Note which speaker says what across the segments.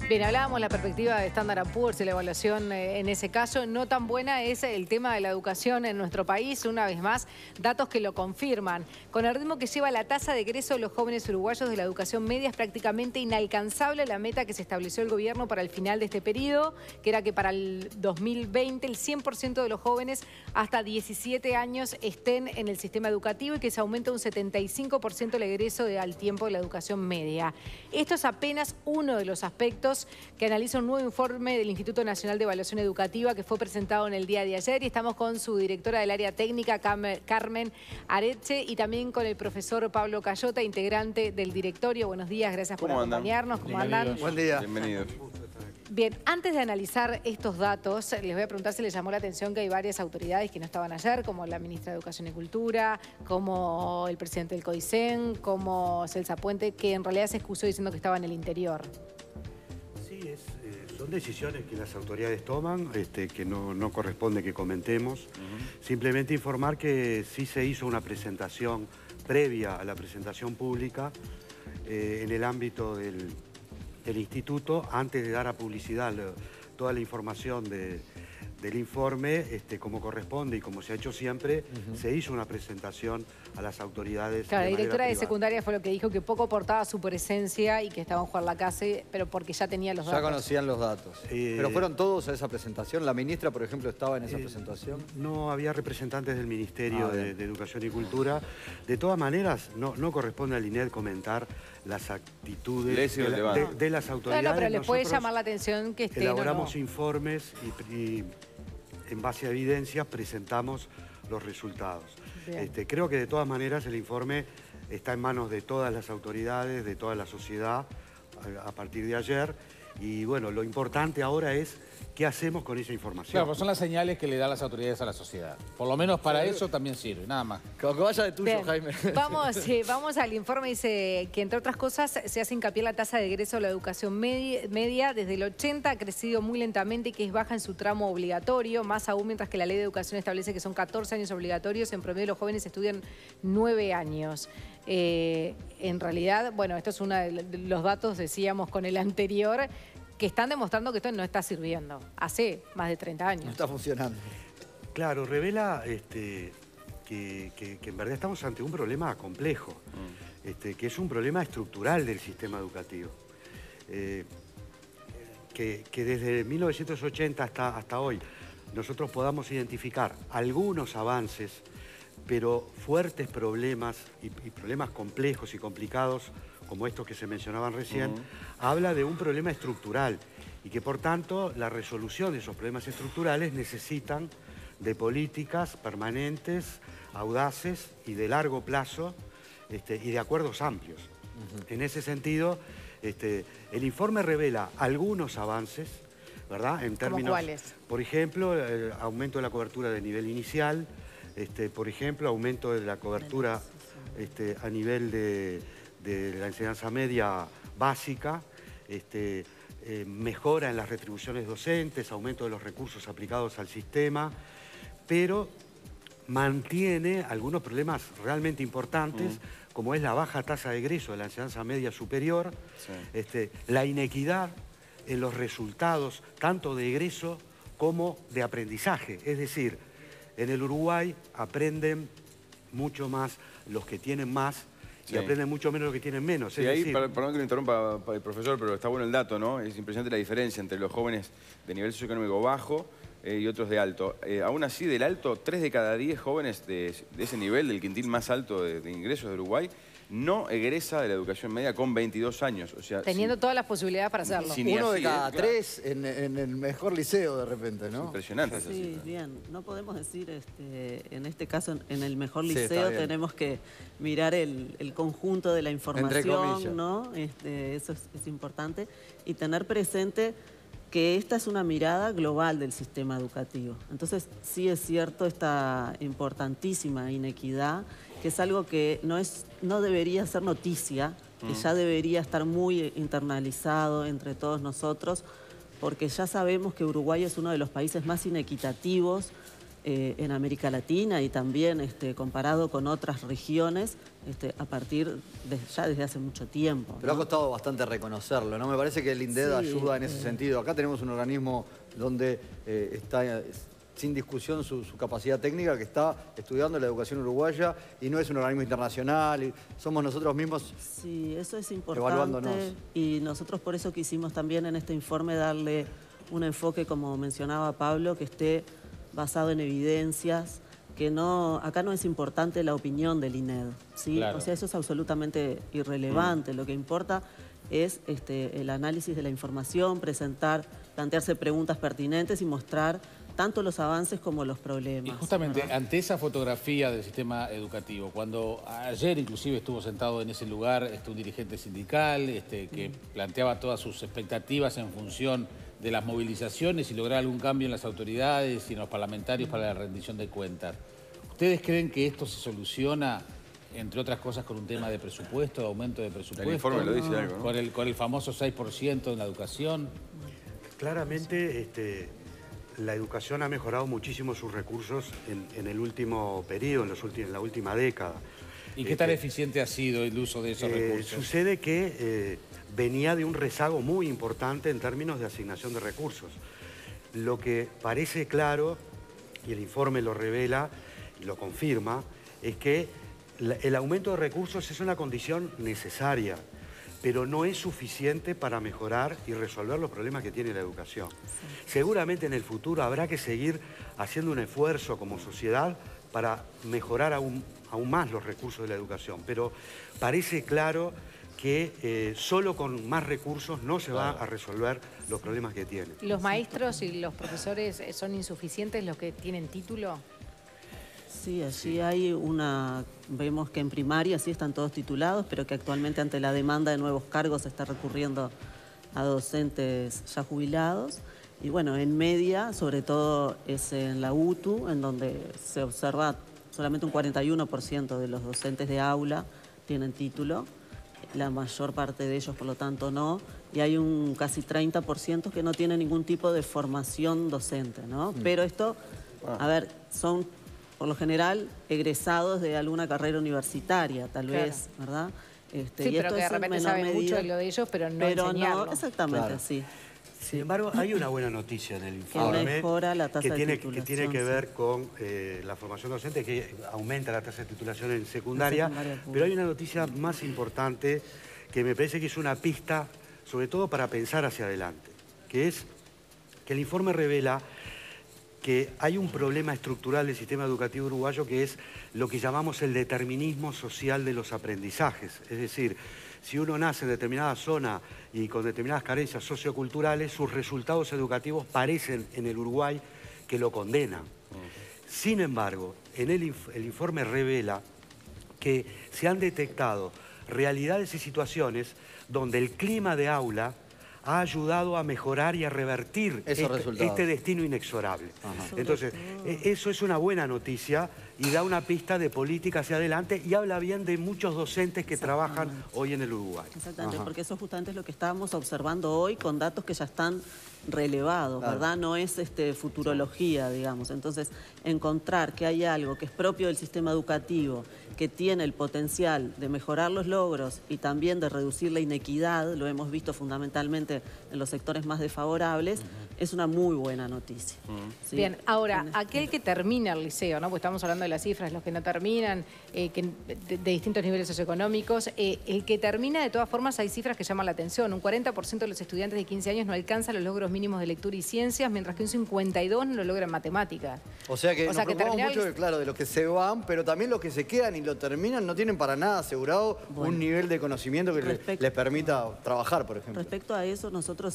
Speaker 1: Bien, hablábamos de la perspectiva de Standard & Poor's y la evaluación en ese caso. No tan buena es el tema de la educación en nuestro país. Una vez más, datos que lo confirman. Con el ritmo que lleva la tasa de egreso de los jóvenes uruguayos de la educación media, es prácticamente inalcanzable la meta que se estableció el gobierno para el final de este periodo, que era que para el 2020 el 100% de los jóvenes hasta 17 años estén en el sistema educativo y que se aumente un 75% el egreso al tiempo de la educación media. Esto es apenas uno de los aspectos que analiza un nuevo informe del Instituto Nacional de Evaluación Educativa que fue presentado en el día de ayer, y estamos con su directora del área técnica, Carmen Areche, y también con el profesor Pablo Cayota, integrante del directorio. Buenos días, gracias por acompañarnos. ¿Cómo andan?
Speaker 2: Buen día.
Speaker 3: Bienvenidos.
Speaker 1: Bien, antes de analizar estos datos, les voy a preguntar si les llamó la atención que hay varias autoridades que no estaban ayer, como la ministra de Educación y Cultura, como el presidente del CODICEN, como Celsa Puente, que en realidad se excusó diciendo que estaba en el interior.
Speaker 2: Sí, son decisiones que las autoridades toman, que no corresponde que comentemos. Simplemente informar que sí se hizo una presentación previa a la presentación pública en el ámbito del instituto, antes de dar a publicidad toda la información del informe, como corresponde y como se ha hecho siempre, se hizo una presentación a las autoridades.
Speaker 1: Claro, la directora de secundaria fue lo que dijo, que poco aportaba su presencia y que estaban Juan Lacase, pero porque ya tenía los datos.
Speaker 3: Ya conocían los datos. ¿Pero fueron todos a esa presentación? ¿La ministra, por ejemplo, estaba en esa presentación?
Speaker 2: No, había representantes del Ministerio de Educación y Cultura. De todas maneras, no corresponde al INED comentar las actitudes de las autoridades.
Speaker 1: No, pero le puede llamar la atención que estén.
Speaker 2: Elaboramos informes y en base a evidencias presentamos los resultados. Creo que de todas maneras el informe está en manos de todas las autoridades, de toda la sociedad a partir de ayer. Y bueno, lo importante ahora es qué hacemos con esa información.
Speaker 4: Claro, pues son las señales que le dan las autoridades a la sociedad. Por lo menos para eso también sirve, nada más.
Speaker 3: Que vaya de tuyo,
Speaker 1: bien,
Speaker 3: Jaime.
Speaker 1: Vamos al informe. Dice que, entre otras cosas, se hace hincapié en la tasa de egreso a la educación media. Desde el 80 ha crecido muy lentamente y que es baja en su tramo obligatorio, más aún mientras que la Ley de Educación establece que son 14 años obligatorios. En promedio los jóvenes estudian 9 años. En realidad, bueno, esto es uno de los datos, decíamos, con el anterior, que están demostrando que esto no está sirviendo hace más de 30 años.
Speaker 3: No está funcionando.
Speaker 2: Claro, revela que en verdad estamos ante un problema complejo, que es un problema estructural del sistema educativo. Que desde 1980 hasta hoy nosotros podamos identificar algunos avances, pero fuertes problemas y problemas complejos y complicados como estos que se mencionaban recién, habla de un problema estructural y que por tanto la resolución de esos problemas estructurales necesitan de políticas permanentes, audaces y de largo plazo y de acuerdos amplios. En ese sentido, el informe revela algunos avances, ¿verdad? En términos,
Speaker 1: ¿cuáles?
Speaker 2: Por ejemplo, el aumento de la cobertura de nivel inicial, por ejemplo, aumento de la cobertura a nivel de la enseñanza media básica, mejora en las retribuciones docentes, aumento de los recursos aplicados al sistema, pero mantiene algunos problemas realmente importantes, como es la baja tasa de egreso de la enseñanza media superior, la inequidad en los resultados, tanto de egreso como de aprendizaje. Es decir, en el Uruguay aprenden mucho más los que tienen más y aprenden mucho menos los que tienen menos.
Speaker 5: Y ahí, perdón que lo interrumpa el profesor, pero está bueno el dato, ¿no? Es impresionante la diferencia entre los jóvenes de nivel socioeconómico bajo y otros de alto. Aún así, del alto, 3 de cada 10 jóvenes de ese nivel, del quintil más alto de ingresos de Uruguay, no egresa de la educación media con 22 años. O sea,
Speaker 1: teniendo todas las posibilidades para hacerlo.
Speaker 3: Uno de cada 3 en el mejor liceo de repente, ¿no?
Speaker 5: Es impresionante esa
Speaker 6: Sí,
Speaker 5: cifra.
Speaker 6: bien. No podemos decir, en este caso, en el mejor liceo tenemos que mirar el conjunto de la información, ¿no? Eso es importante. Y tener presente que esta es una mirada global del sistema educativo. Entonces, sí es cierto esta importantísima inequidad, que es algo que no debería ser noticia, que ya debería estar muy internalizado entre todos nosotros, porque ya sabemos que Uruguay es uno de los países más inequitativos en América Latina y también comparado con otras regiones a partir de ya desde hace mucho tiempo, ¿no?
Speaker 3: Pero ha costado bastante reconocerlo, ¿no? Me parece que el INDED ayuda en ese sentido. Acá tenemos un organismo donde está sin discusión su capacidad técnica, que está estudiando la educación uruguaya y no es un organismo internacional, y somos nosotros mismos.
Speaker 6: Sí, eso es importante.
Speaker 3: Evaluándonos. Y
Speaker 6: nosotros por eso quisimos también en este informe darle un enfoque, como mencionaba Pablo, que esté basado en evidencias, que no, acá no es importante la opinión del INED, ¿sí?
Speaker 4: Claro.
Speaker 6: O sea, eso es absolutamente irrelevante. Lo que importa es el análisis de la información, plantearse preguntas pertinentes y mostrar tanto los avances como los problemas.
Speaker 4: Y justamente
Speaker 6: ¿verdad?
Speaker 4: ante esa fotografía del sistema educativo, cuando ayer inclusive estuvo sentado en ese lugar un dirigente sindical que planteaba todas sus expectativas en función de las movilizaciones y lograr algún cambio en las autoridades y en los parlamentarios para la rendición de cuentas. ¿Ustedes creen que esto se soluciona, entre otras cosas, con un tema de presupuesto, de aumento de presupuesto?
Speaker 5: El informe lo dice algo, ¿no?
Speaker 4: Con el famoso 6% en la educación.
Speaker 2: Claramente la educación ha mejorado muchísimo sus recursos en el último periodo, en la última década.
Speaker 4: ¿Y qué tan eficiente ha sido el uso de esos recursos?
Speaker 2: Sucede que venía de un rezago muy importante en términos de asignación de recursos. Lo que parece claro, y el informe lo revela y lo confirma, es que el aumento de recursos es una condición necesaria, pero no es suficiente para mejorar y resolver los problemas que tiene la educación. Sí. Seguramente en el futuro habrá que seguir haciendo un esfuerzo como sociedad para mejorar aún más los recursos de la educación, pero parece claro que solo con más recursos no se va a resolver los problemas que tiene.
Speaker 1: ¿Los maestros y los profesores son insuficientes los que tienen título?
Speaker 6: Sí, allí hay vemos que en primaria sí están todos titulados, pero que actualmente ante la demanda de nuevos cargos se está recurriendo a docentes ya jubilados. Y bueno, en media, sobre todo es en la UTU, en donde se observa solamente un 41% de los docentes de aula tienen título, la mayor parte de ellos por lo tanto no, y hay un casi 30% que no tiene ningún tipo de formación docente, ¿no? Pero esto, a ver, son por lo general egresados de alguna carrera universitaria, tal vez, ¿verdad?
Speaker 1: Sí, pero que de repente saben mucho de lo de ellos, pero no enseñarlo.
Speaker 6: No, exactamente,
Speaker 2: claro.
Speaker 6: Sí.
Speaker 2: Sin embargo, hay una buena noticia en el informe
Speaker 6: que mejora la tasa
Speaker 2: que tiene que ver con la formación docente, que aumenta la tasa de titulación en secundaria, pero hay una noticia más importante que me parece que es una pista, sobre todo para pensar hacia adelante, que es que el informe revela que hay un problema estructural del sistema educativo uruguayo que es lo que llamamos el determinismo social de los aprendizajes. Es decir, si uno nace en determinada zona y con determinadas carencias socioculturales, sus resultados educativos parecen en el Uruguay que lo condenan. Sin embargo, el informe revela que se han detectado realidades y situaciones donde el clima de aula ha ayudado a mejorar y a revertir este destino inexorable. Ajá. Entonces, eso es una buena noticia y da una pista de política hacia adelante y habla bien de muchos docentes que trabajan hoy en el Uruguay.
Speaker 6: Exactamente, porque eso justamente es lo que estábamos observando hoy con datos que ya están relevados, ¿verdad? No es futurología, digamos. Entonces, encontrar que hay algo que es propio del sistema educativo, que tiene el potencial de mejorar los logros y también de reducir la inequidad, lo hemos visto fundamentalmente en los sectores más desfavorables, es una muy buena noticia. ¿Sí?
Speaker 1: Bien, ahora, aquel que termina el liceo, ¿no? Pues estamos hablando de las cifras, los que no terminan, de distintos niveles socioeconómicos, el que termina, de todas formas, hay cifras que llaman la atención. Un 40% de los estudiantes de 15 años no alcanza los logros mínimos de lectura y ciencias, mientras que un 52% no lo logra en matemáticas.
Speaker 3: O sea que nos preocupamos mucho, claro, de los que se van, pero también los que se quedan y lo terminan no tienen para nada asegurado un nivel de conocimiento que les permita trabajar, por ejemplo.
Speaker 6: Respecto a eso, nosotros,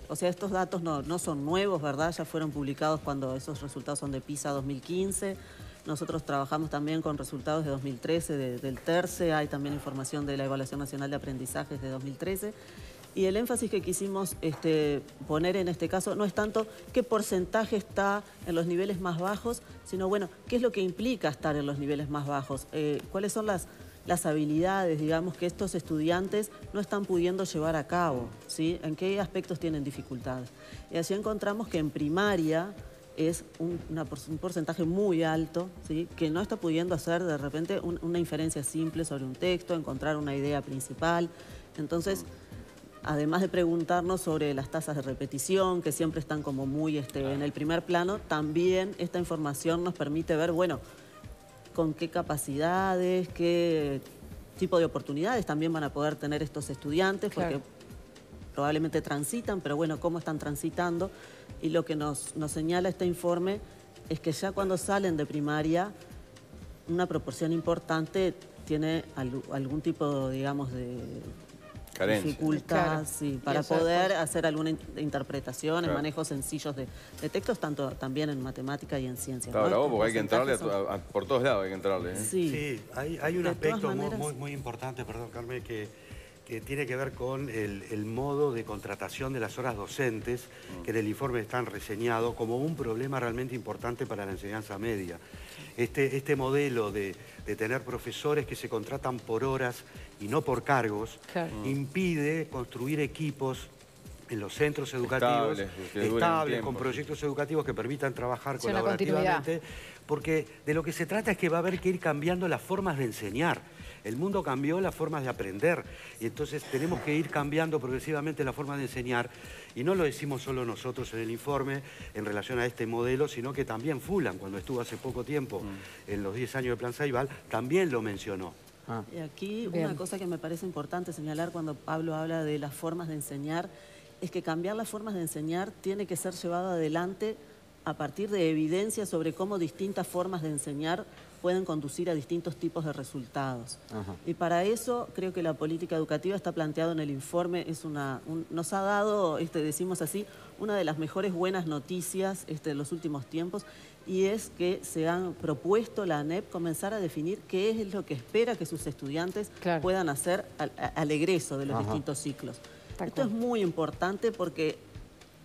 Speaker 6: o sea, estos datos no son nuevos, ¿verdad? Ya fueron publicados cuando esos resultados son de PISA 2015. Nosotros trabajamos también con resultados de 2013 del TERCE, hay también información de la Evaluación Nacional de Aprendizajes de 2013. Y el énfasis que quisimos poner en este caso no es tanto qué porcentaje está en los niveles más bajos, sino, bueno, qué es lo que implica estar en los niveles más bajos, cuáles son las habilidades, digamos, que estos estudiantes no están pudiendo llevar a cabo, ¿sí? En qué aspectos tienen dificultades. Y así encontramos que en primaria es un porcentaje muy alto, ¿sí? Que no está pudiendo hacer de repente una inferencia simple sobre un texto, encontrar una idea principal. Entonces, además de preguntarnos sobre las tasas de repetición, que siempre están como muy en el primer plano, también esta información nos permite ver, bueno, con qué capacidades, qué tipo de oportunidades también van a poder tener estos estudiantes, porque probablemente transitan, pero bueno, cómo están transitando. Y lo que nos señala este informe es que ya cuando salen de primaria, una proporción importante tiene algún tipo, digamos, de dificultad para poder hacer alguna interpretación, en manejos sencillos de textos, también en matemática y en ciencias.
Speaker 5: Claro, ¿no? Porque hay que entrarle por todos lados, hay que entrarle.
Speaker 2: Sí, hay un aspecto muy importante, perdón, Carmen, que tiene que ver con el modo de contratación de las horas docentes, que en el informe están reseñados como un problema realmente importante para la enseñanza media. Este modelo de tener profesores que se contratan por horas y no por cargos, impide construir equipos en los centros educativos estables, con proyectos educativos que permitan trabajar colaborativamente, porque de lo que se trata es que va a haber que ir cambiando las formas de enseñar. El mundo cambió las formas de aprender y entonces tenemos que ir cambiando progresivamente las formas de enseñar, y no lo decimos solo nosotros en el informe en relación a este modelo, sino que también Fulan, cuando estuvo hace poco tiempo en los 10 años de Plan Ceibal, también lo mencionó.
Speaker 6: Y aquí una cosa que me parece importante señalar cuando Pablo habla de las formas de enseñar, es que cambiar las formas de enseñar tiene que ser llevado adelante a partir de evidencia sobre cómo distintas formas de enseñar pueden conducir a distintos tipos de resultados. Y para eso creo que la política educativa está planteado en el informe, nos ha dado, decimos así, una de las mejores buenas noticias de los últimos tiempos, y es que se han propuesto la ANEP comenzar a definir qué es lo que espera que sus estudiantes puedan hacer al egreso de los distintos ciclos. Esto es muy importante porque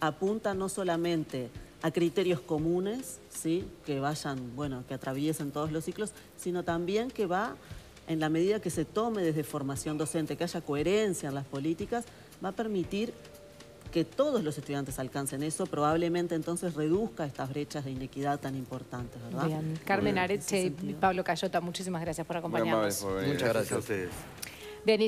Speaker 6: apunta no solamente a criterios comunes, ¿sí? Que vayan, bueno, que atraviesen todos los ciclos, sino también que va, en la medida que se tome desde formación docente, que haya coherencia en las políticas, va a permitir que todos los estudiantes alcancen eso, probablemente entonces reduzca estas brechas de inequidad tan importantes, ¿verdad?
Speaker 1: Bien. Carmen Areche y Pablo Cayota, muchísimas gracias por acompañarnos.
Speaker 3: Muchas gracias a ustedes.
Speaker 1: Bien.